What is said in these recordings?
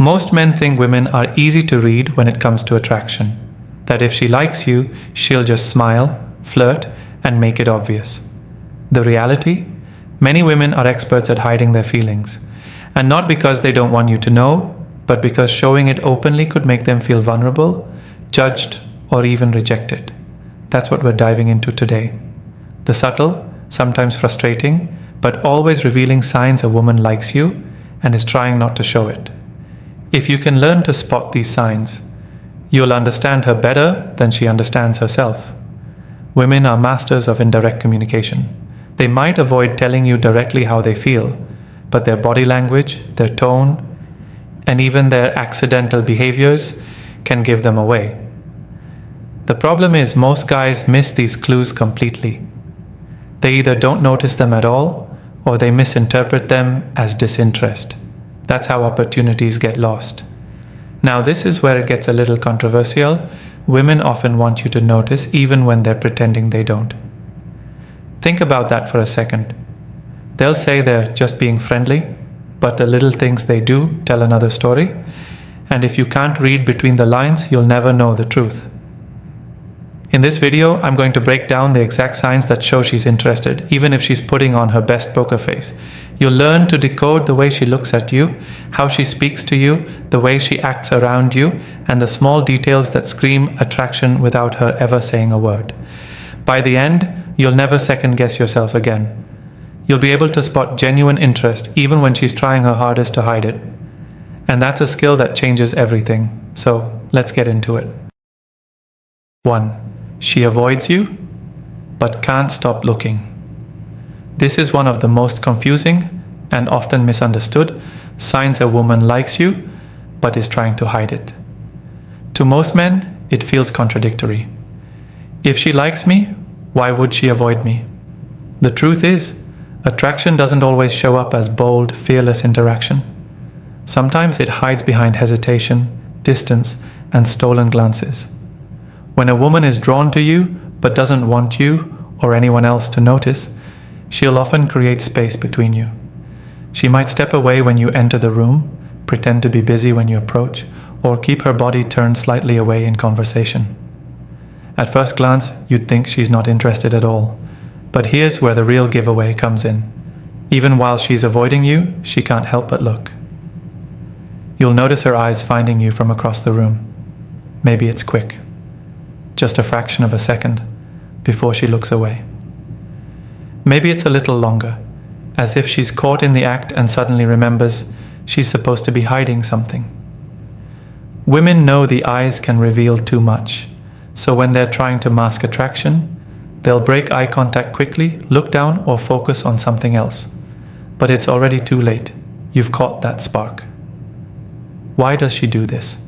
Most men think women are easy to read when it comes to attraction, that if she likes you, she'll just smile, flirt, and make it obvious. The reality? Many women are experts at hiding their feelings, and not because they don't want you to know, but because showing it openly could make them feel vulnerable, judged, or even rejected. That's what we're diving into today. The subtle, sometimes frustrating, but always revealing signs a woman likes you and is trying not to show it. If you can learn to spot these signs, you'll understand her better than she understands herself. Women are masters of indirect communication. They might avoid telling you directly how they feel, but their body language, their tone, and even their accidental behaviors can give them away. The problem is most guys miss these clues completely. They either don't notice them at all, or they misinterpret them as disinterest. That's how opportunities get lost. Now, this is where it gets a little controversial. Women often want you to notice even when they're pretending they don't. Think about that for a second. They'll say they're just being friendly, but the little things they do tell another story. And if you can't read between the lines, you'll never know the truth. In this video, I'm going to break down the exact signs that show she's interested, even if she's putting on her best poker face. You'll learn to decode the way she looks at you, how she speaks to you, the way she acts around you, and the small details that scream attraction without her ever saying a word. By the end, you'll never second guess yourself again. You'll be able to spot genuine interest even when she's trying her hardest to hide it. And that's a skill that changes everything. So let's get into it. 1. She avoids you, but can't stop looking. This is one of the most confusing and often misunderstood signs a woman likes you, but is trying to hide it. To most men, it feels contradictory. If she likes me, why would she avoid me? The truth is, attraction doesn't always show up as bold, fearless interaction. Sometimes it hides behind hesitation, distance, and stolen glances. When a woman is drawn to you but doesn't want you or anyone else to notice, she'll often create space between you. She might step away when you enter the room, pretend to be busy when you approach, or keep her body turned slightly away in conversation. At first glance, you'd think she's not interested at all. But here's where the real giveaway comes in. Even while she's avoiding you, she can't help but look. You'll notice her eyes finding you from across the room. Maybe it's quick. Just a fraction of a second before she looks away. Maybe it's a little longer, as if she's caught in the act and suddenly remembers she's supposed to be hiding something. Women know the eyes can reveal too much, so when they're trying to mask attraction, they'll break eye contact quickly, look down, or focus on something else. But it's already too late. You've caught that spark. Why does she do this?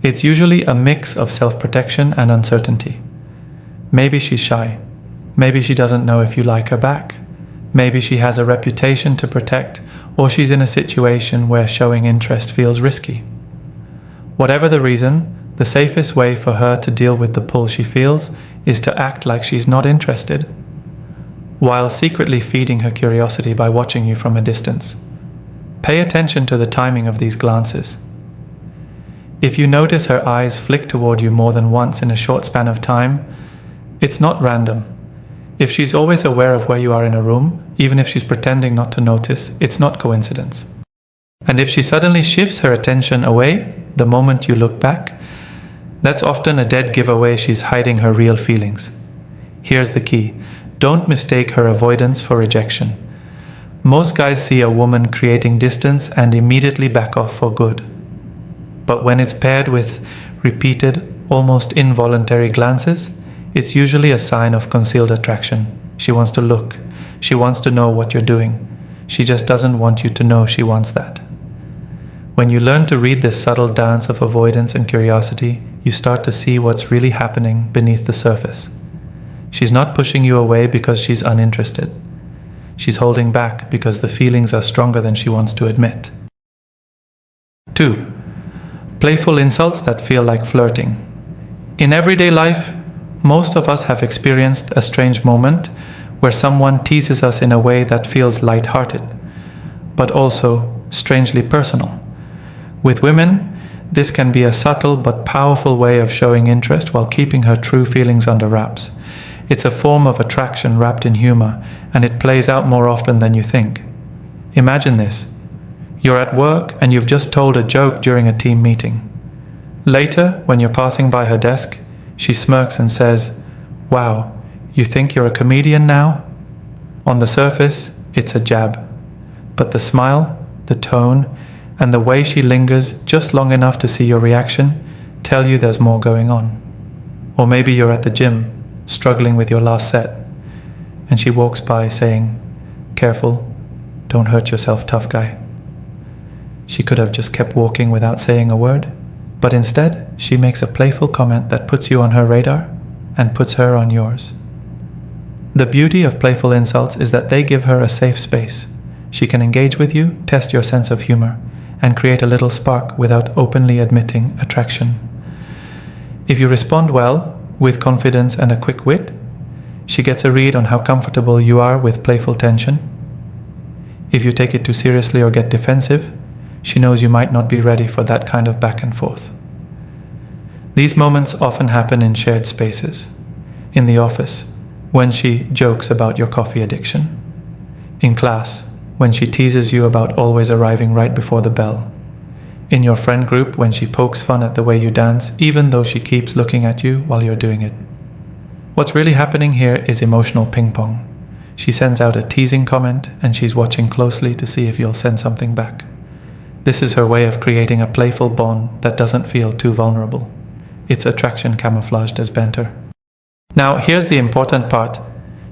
It's usually a mix of self-protection and uncertainty. Maybe she's shy. Maybe she doesn't know if you like her back. Maybe she has a reputation to protect, or she's in a situation where showing interest feels risky. Whatever the reason, the safest way for her to deal with the pull she feels is to act like she's not interested, while secretly feeding her curiosity by watching you from a distance. Pay attention to the timing of these glances. If you notice her eyes flick toward you more than once in a short span of time, it's not random. If she's always aware of where you are in a room, even if she's pretending not to notice, it's not coincidence. And if she suddenly shifts her attention away the moment you look back, that's often a dead giveaway she's hiding her real feelings. Here's the key. Don't mistake her avoidance for rejection. Most guys see a woman creating distance and immediately back off for good. But when it's paired with repeated, almost involuntary glances, it's usually a sign of concealed attraction. She wants to look. She wants to know what you're doing. She just doesn't want you to know she wants that. When you learn to read this subtle dance of avoidance and curiosity, you start to see what's really happening beneath the surface. She's not pushing you away because she's uninterested. She's holding back because the feelings are stronger than she wants to admit. 2. Playful insults that feel like flirting. In everyday life, most of us have experienced a strange moment where someone teases us in a way that feels light-hearted, but also strangely personal. With women, this can be a subtle but powerful way of showing interest while keeping her true feelings under wraps. It's a form of attraction wrapped in humor, and it plays out more often than you think. Imagine this. You're at work and you've just told a joke during a team meeting. Later, when you're passing by her desk, she smirks and says, "Wow, you think you're a comedian now?" On the surface, it's a jab. But the smile, the tone, and the way she lingers just long enough to see your reaction tell you there's more going on. Or maybe you're at the gym, struggling with your last set, and she walks by saying, "Careful, don't hurt yourself, tough guy." She could have just kept walking without saying a word, but instead she makes a playful comment that puts you on her radar and puts her on yours. The beauty of playful insults is that they give her a safe space. She can engage with you, test your sense of humor, and create a little spark without openly admitting attraction. If you respond well, with confidence and a quick wit, she gets a read on how comfortable you are with playful tension. If you take it too seriously or get defensive, she knows you might not be ready for that kind of back and forth. These moments often happen in shared spaces. In the office, when she jokes about your coffee addiction. In class, when she teases you about always arriving right before the bell. In your friend group, when she pokes fun at the way you dance, even though she keeps looking at you while you're doing it. What's really happening here is emotional ping pong. She sends out a teasing comment, and she's watching closely to see if you'll send something back. This is her way of creating a playful bond that doesn't feel too vulnerable. It's attraction camouflaged as banter. Now, here's the important part.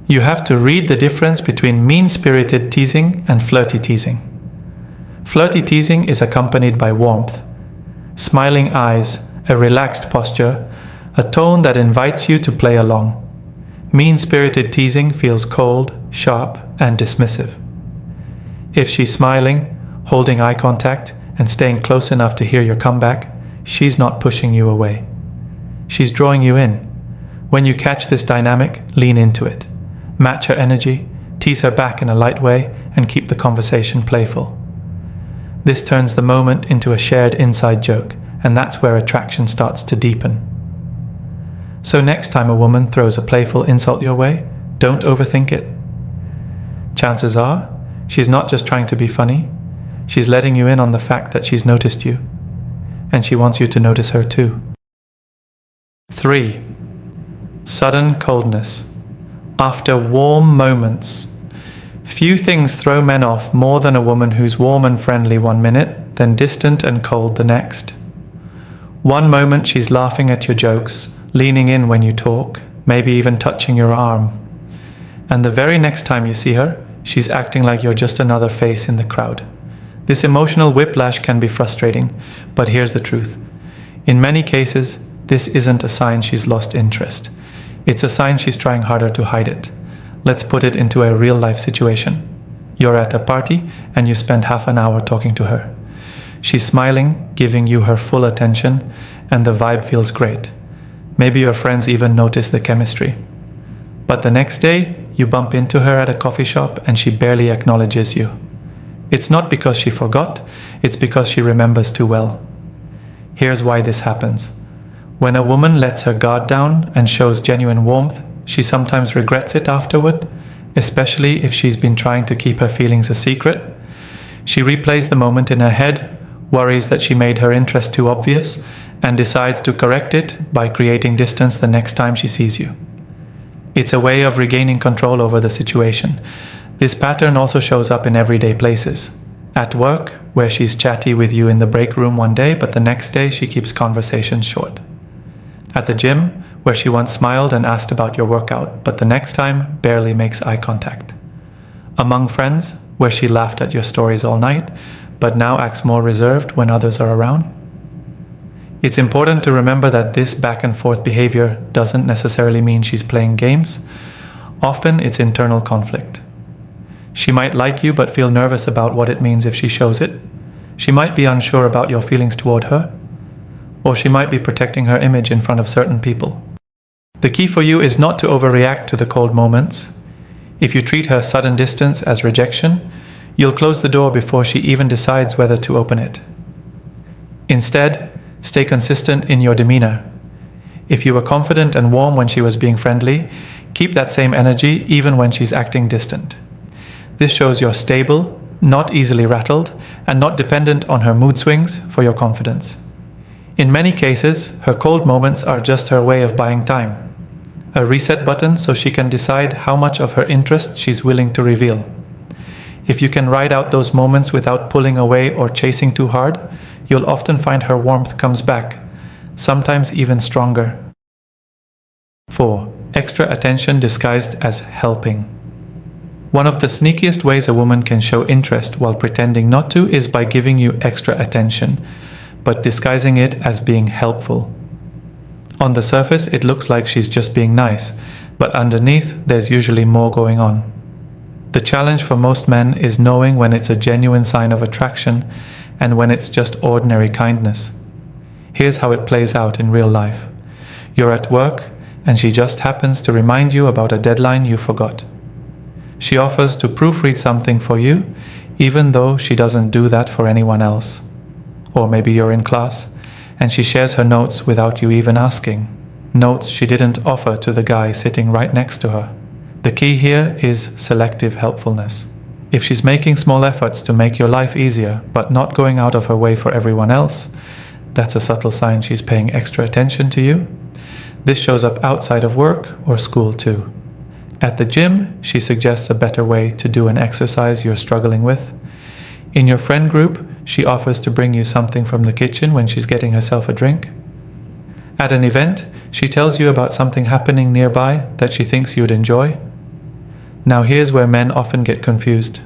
You have to read the difference between mean-spirited teasing and flirty teasing. Flirty teasing is accompanied by warmth, smiling eyes, a relaxed posture, a tone that invites you to play along. Mean-spirited teasing feels cold, sharp, and dismissive. If she's smiling, holding eye contact, and staying close enough to hear your comeback, she's not pushing you away. She's drawing you in. When you catch this dynamic, lean into it. Match her energy, tease her back in a light way, and keep the conversation playful. This turns the moment into a shared inside joke, and that's where attraction starts to deepen. So next time a woman throws a playful insult your way, don't overthink it. Chances are, she's not just trying to be funny, she's letting you in on the fact that she's noticed you, and she wants you to notice her too. 3. Sudden coldness. After warm moments. Few things throw men off more than a woman who's warm and friendly one minute, then distant and cold the next. One moment she's laughing at your jokes, leaning in when you talk, maybe even touching your arm. And the very next time you see her, she's acting like you're just another face in the crowd. This emotional whiplash can be frustrating, but here's the truth. In many cases, this isn't a sign she's lost interest. It's a sign she's trying harder to hide it. Let's put it into a real-life situation. You're at a party and you spend half an hour talking to her. She's smiling, giving you her full attention, and the vibe feels great. Maybe your friends even notice the chemistry. But the next day, you bump into her at a coffee shop and she barely acknowledges you. It's not because she forgot, it's because she remembers too well. Here's why this happens. When a woman lets her guard down and shows genuine warmth, she sometimes regrets it afterward, especially if she's been trying to keep her feelings a secret. She replays the moment in her head, worries that she made her interest too obvious, and decides to correct it by creating distance the next time she sees you. It's a way of regaining control over the situation. This pattern also shows up in everyday places. At work, where she's chatty with you in the break room one day, but the next day she keeps conversations short. At the gym, where she once smiled and asked about your workout, but the next time barely makes eye contact. Among friends, where she laughed at your stories all night, but now acts more reserved when others are around. It's important to remember that this back and forth behavior doesn't necessarily mean she's playing games. Often it's internal conflict. She might like you but feel nervous about what it means if she shows it. She might be unsure about your feelings toward her. Or she might be protecting her image in front of certain people. The key for you is not to overreact to the cold moments. If you treat her sudden distance as rejection, you'll close the door before she even decides whether to open it. Instead, stay consistent in your demeanor. If you were confident and warm when she was being friendly, keep that same energy even when she's acting distant. This shows you're stable, not easily rattled, and not dependent on her mood swings for your confidence. In many cases, her cold moments are just her way of buying time, a reset button so she can decide how much of her interest she's willing to reveal. If you can ride out those moments without pulling away or chasing too hard, you'll often find her warmth comes back, sometimes even stronger. 4. Extra attention disguised as helping. One of the sneakiest ways a woman can show interest while pretending not to is by giving you extra attention, but disguising it as being helpful. On the surface, it looks like she's just being nice, but underneath, there's usually more going on. The challenge for most men is knowing when it's a genuine sign of attraction and when it's just ordinary kindness. Here's how it plays out in real life. You're at work, and she just happens to remind you about a deadline you forgot. She offers to proofread something for you, even though she doesn't do that for anyone else. Or maybe you're in class, and she shares her notes without you even asking. Notes she didn't offer to the guy sitting right next to her. The key here is selective helpfulness. If she's making small efforts to make your life easier, but not going out of her way for everyone else, that's a subtle sign she's paying extra attention to you. This shows up outside of work or school too. At the gym, she suggests a better way to do an exercise you're struggling with. In your friend group, she offers to bring you something from the kitchen when she's getting herself a drink. At an event, she tells you about something happening nearby that she thinks you'd enjoy. Now here's where men often get confused.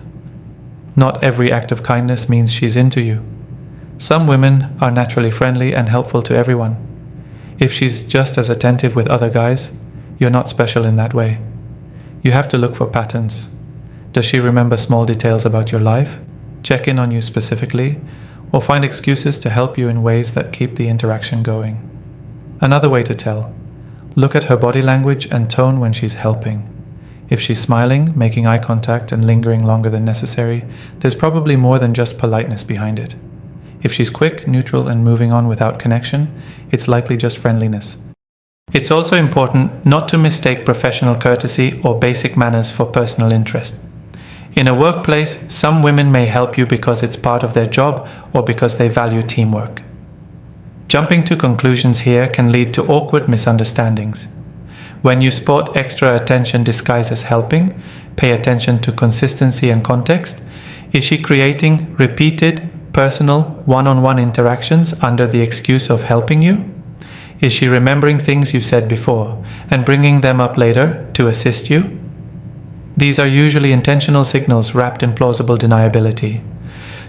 Not every act of kindness means she's into you. Some women are naturally friendly and helpful to everyone. If she's just as attentive with other guys, you're not special in that way. You have to look for patterns. Does she remember small details about your life, check in on you specifically, or find excuses to help you in ways that keep the interaction going? Another way to tell: look at her body language and tone when she's helping. If she's smiling, making eye contact, and lingering longer than necessary, there's probably more than just politeness behind it. If she's quick, neutral, and moving on without connection, it's likely just friendliness. It's also important not to mistake professional courtesy or basic manners for personal interest. In a workplace, some women may help you because it's part of their job or because they value teamwork. Jumping to conclusions here can lead to awkward misunderstandings. When you spot extra attention disguised as helping, pay attention to consistency and context. Is she creating repeated, personal, one-on-one interactions under the excuse of helping you? Is she remembering things you've said before and bringing them up later to assist you? These are usually intentional signals wrapped in plausible deniability.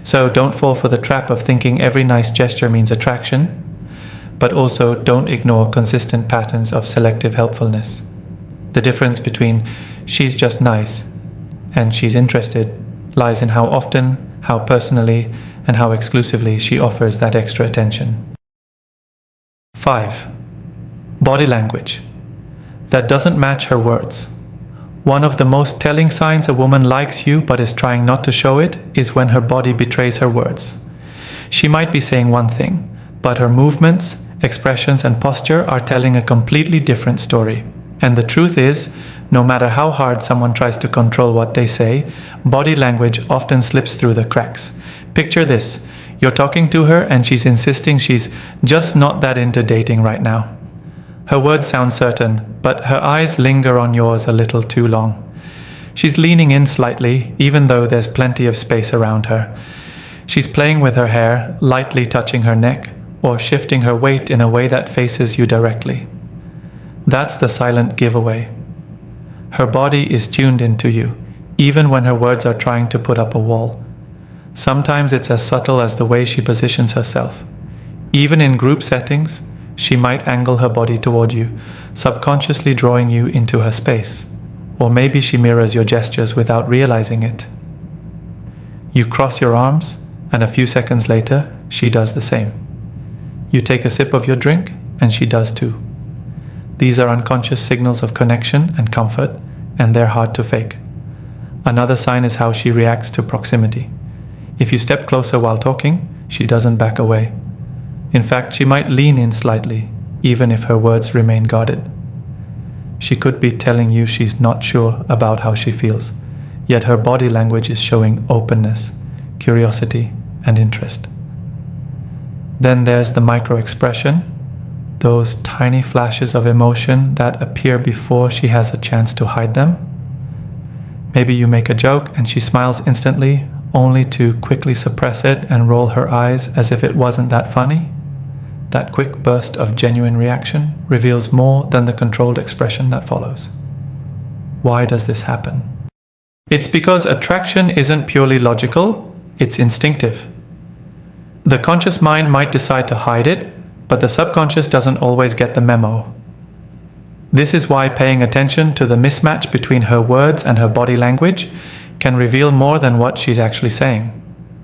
So don't fall for the trap of thinking every nice gesture means attraction, but also don't ignore consistent patterns of selective helpfulness. The difference between she's just nice and she's interested lies in how often, how personally, and how exclusively she offers that extra attention. 5. Body language. That doesn't match her words. One of the most telling signs a woman likes you but is trying not to show it is when her body betrays her words. She might be saying one thing, but her movements, expressions, and posture are telling a completely different story. And the truth is, no matter how hard someone tries to control what they say, body language often slips through the cracks. Picture this: you're talking to her and she's insisting she's just not that into dating right now. Her words sound certain, but her eyes linger on yours a little too long. She's leaning in slightly, even though there's plenty of space around her. She's playing with her hair, lightly touching her neck, or shifting her weight in a way that faces you directly. That's the silent giveaway. Her body is tuned into you, even when her words are trying to put up a wall. Sometimes it's as subtle as the way she positions herself. Even in group settings, she might angle her body toward you, subconsciously drawing you into her space. Or maybe she mirrors your gestures without realizing it. You cross your arms, and a few seconds later, she does the same. You take a sip of your drink, and she does too. These are unconscious signals of connection and comfort, and they're hard to fake. Another sign is how she reacts to proximity. If you step closer while talking, she doesn't back away. In fact, she might lean in slightly, even if her words remain guarded. She could be telling you she's not sure about how she feels, yet her body language is showing openness, curiosity, and interest. Then there's the micro-expression, those tiny flashes of emotion that appear before she has a chance to hide them. Maybe you make a joke and she smiles instantly, only to quickly suppress it and roll her eyes as if it wasn't that funny. That quick burst of genuine reaction reveals more than the controlled expression that follows. Why does this happen? It's because attraction isn't purely logical, it's instinctive. The conscious mind might decide to hide it, but the subconscious doesn't always get the memo. This is why paying attention to the mismatch between her words and her body language can reveal more than what she's actually saying.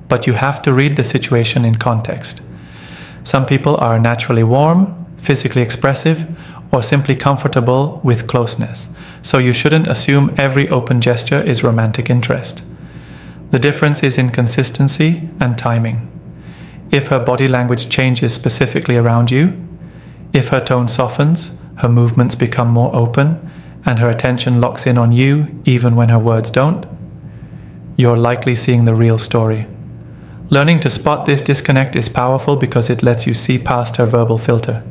But you have to read the situation in context. Some people are naturally warm, physically expressive, or simply comfortable with closeness, so you shouldn't assume every open gesture is romantic interest. The difference is in consistency and timing. If her body language changes specifically around you, if her tone softens, her movements become more open, and her attention locks in on you even when her words don't, you're likely seeing the real story. Learning to spot this disconnect is powerful because it lets you see past her verbal filter.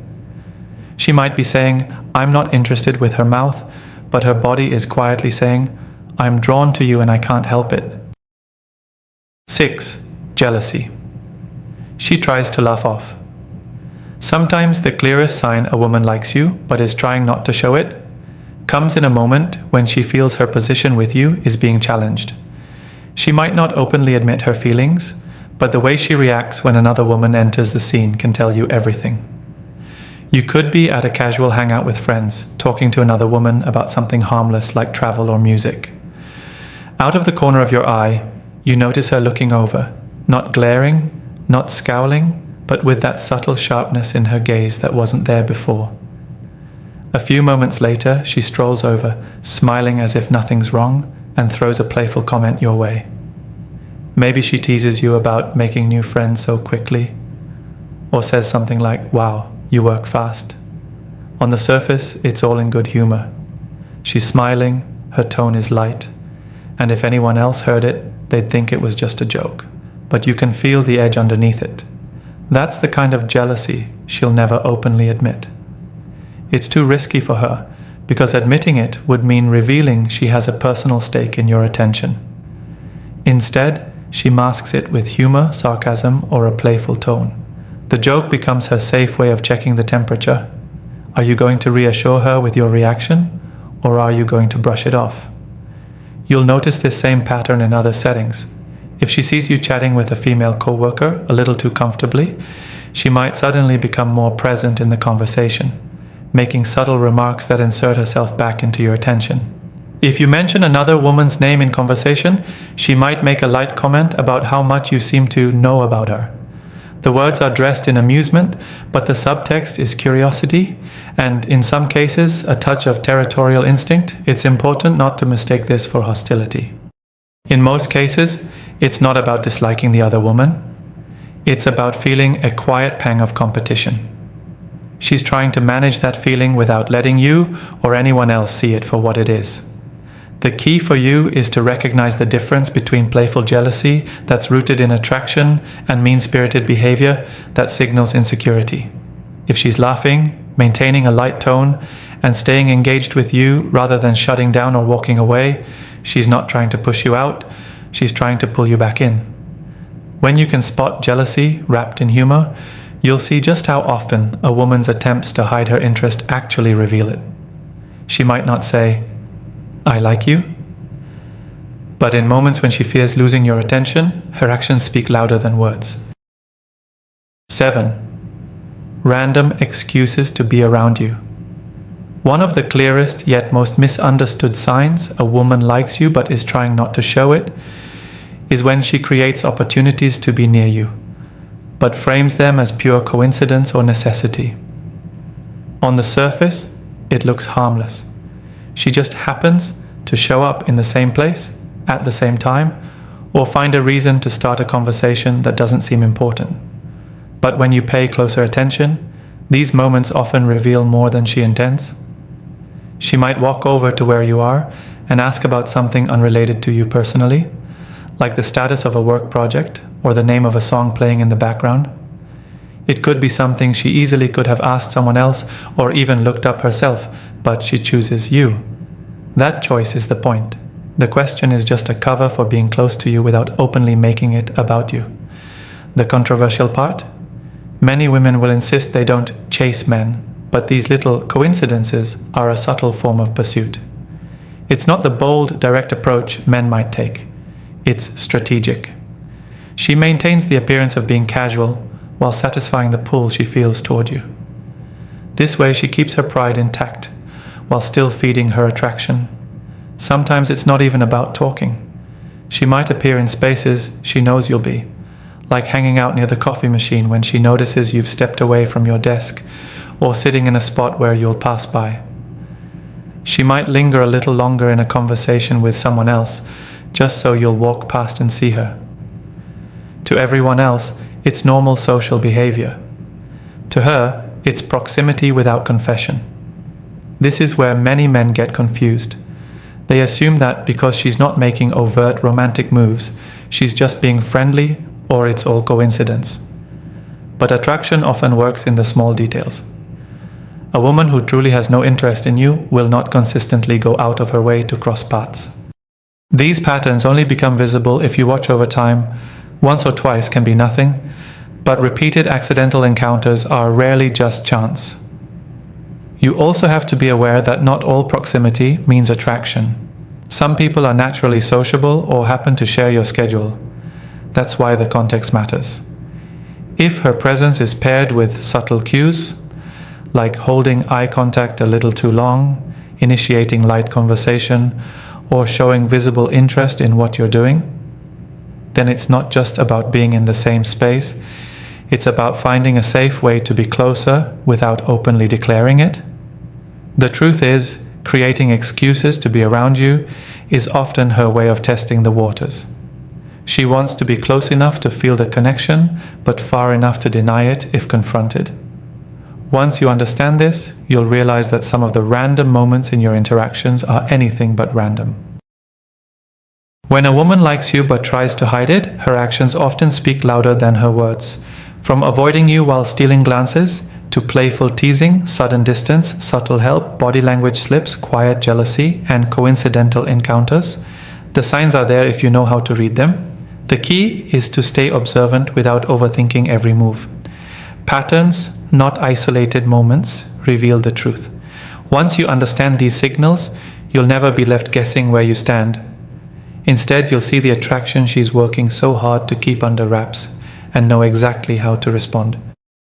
She might be saying, "I'm not interested," with her mouth, but her body is quietly saying, "I'm drawn to you and I can't help it." 6. Jealousy. She tries to laugh off. Sometimes the clearest sign a woman likes you, but is trying not to show it, comes in a moment when she feels her position with you is being challenged. She might not openly admit her feelings, but the way she reacts when another woman enters the scene can tell you everything. You could be at a casual hangout with friends, talking to another woman about something harmless like travel or music. Out of the corner of your eye, you notice her looking over, not glaring, not scowling, but with that subtle sharpness in her gaze that wasn't there before. A few moments later, she strolls over, smiling as if nothing's wrong, and throws a playful comment your way. Maybe she teases you about making new friends so quickly, or says something like, "Wow, you work fast." On the surface, it's all in good humor. She's smiling, her tone is light, and if anyone else heard it, they'd think it was just a joke. But you can feel the edge underneath it. That's the kind of jealousy she'll never openly admit. It's too risky for her, because admitting it would mean revealing she has a personal stake in your attention. Instead, she masks it with humor, sarcasm, or a playful tone. The joke becomes her safe way of checking the temperature. Are you going to reassure her with your reaction, or are you going to brush it off? You'll notice this same pattern in other settings. If she sees you chatting with a female coworker a little too comfortably, she might suddenly become more present in the conversation, making subtle remarks that insert herself back into your attention. If you mention another woman's name in conversation, she might make a light comment about how much you seem to know about her. The words are dressed in amusement, but the subtext is curiosity, and in some cases, a touch of territorial instinct. It's important not to mistake this for hostility. In most cases, it's not about disliking the other woman. It's about feeling a quiet pang of competition. She's trying to manage that feeling without letting you or anyone else see it for what it is. The key for you is to recognize the difference between playful jealousy that's rooted in attraction and mean-spirited behavior that signals insecurity. If she's laughing, maintaining a light tone, and staying engaged with you rather than shutting down or walking away, she's not trying to push you out, she's trying to pull you back in. When you can spot jealousy wrapped in humor, you'll see just how often a woman's attempts to hide her interest actually reveal it. She might not say, "I like you," but in moments when she fears losing your attention, her actions speak louder than words. 7. Random excuses to be around you. One of the clearest yet most misunderstood signs a woman likes you but is trying not to show it is when she creates opportunities to be near you, but frames them as pure coincidence or necessity. On the surface, it looks harmless. She just happens to show up in the same place, at the same time, or find a reason to start a conversation that doesn't seem important. But when you pay closer attention, these moments often reveal more than she intends. She might walk over to where you are and ask about something unrelated to you personally, like the status of a work project or the name of a song playing in the background. It could be something she easily could have asked someone else or even looked up herself, but she chooses you. That choice is the point. The question is just a cover for being close to you without openly making it about you. The controversial part? Many women will insist they don't chase men, but these little coincidences are a subtle form of pursuit. It's not the bold, direct approach men might take. It's strategic. She maintains the appearance of being casual while satisfying the pull she feels toward you. This way she keeps her pride intact while still feeding her attraction. Sometimes it's not even about talking. She might appear in spaces she knows you'll be, like hanging out near the coffee machine when she notices you've stepped away from your desk, or sitting in a spot where you'll pass by. She might linger a little longer in a conversation with someone else, just so you'll walk past and see her. To everyone else, it's normal social behavior. To her, it's proximity without confession. This is where many men get confused. They assume that because she's not making overt romantic moves, she's just being friendly, or it's all coincidence. But attraction often works in the small details. A woman who truly has no interest in you will not consistently go out of her way to cross paths. These patterns only become visible if you watch over time. Once or twice can be nothing, but repeated accidental encounters are rarely just chance. You also have to be aware that not all proximity means attraction. Some people are naturally sociable or happen to share your schedule. That's why the context matters. If her presence is paired with subtle cues, like holding eye contact a little too long, initiating light conversation, or showing visible interest in what you're doing, then it's not just about being in the same space, it's about finding a safe way to be closer without openly declaring it. The truth is, creating excuses to be around you is often her way of testing the waters. She wants to be close enough to feel the connection, but far enough to deny it if confronted. Once you understand this, you'll realize that some of the random moments in your interactions are anything but random. When a woman likes you but tries to hide it, her actions often speak louder than her words. From avoiding you while stealing glances, to playful teasing, sudden distance, subtle help, body language slips, quiet jealousy, and coincidental encounters, the signs are there if you know how to read them. The key is to stay observant without overthinking every move. Patterns, not isolated moments, reveal the truth. Once you understand these signals, you'll never be left guessing where you stand. Instead, you'll see the attraction she's working so hard to keep under wraps and know exactly how to respond.